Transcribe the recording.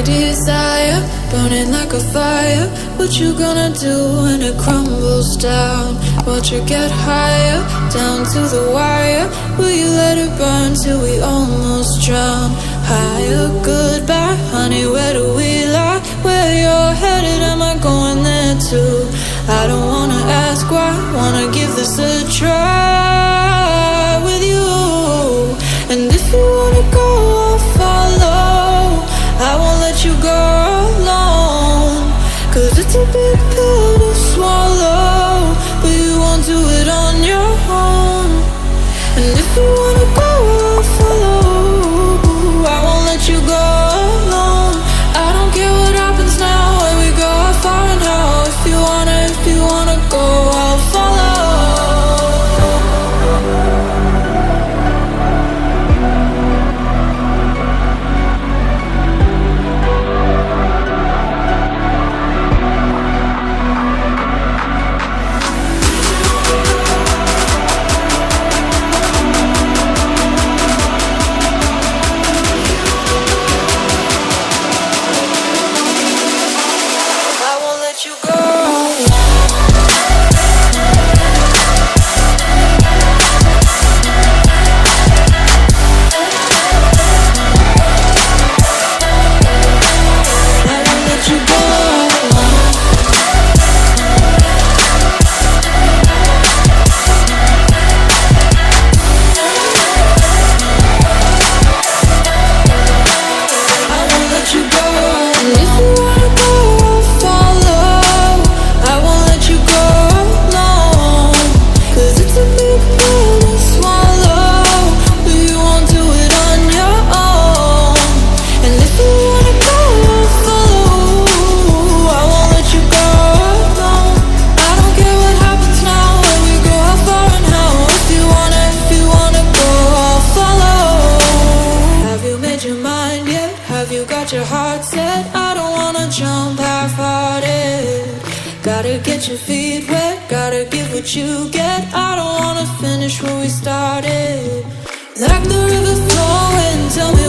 desire, burning like a fire. What you gonna do when it crumbles down? Watch it get higher, down to the wire. Will you let it burn till we almost drown? Higher, goodbye, honey, where do we lie? Where you're headed, am I going there too? I don't wanna ask why, wanna give this a try with you. And if you wanna go, I'll follow. I won't let you go alone, 'cause it's a big pill to swallow, but you won't do it on your own. And if you wanna go, I'll follow. I won't let you go alone. I don't care what happens now, where we go, how far and how. If you wanna go, I'll follow. Your heart set, I don't wanna jump half-hearted. Gotta get your feet wet, gotta give what you get. I don't wanna finish where we started. Like the river flowing, tell me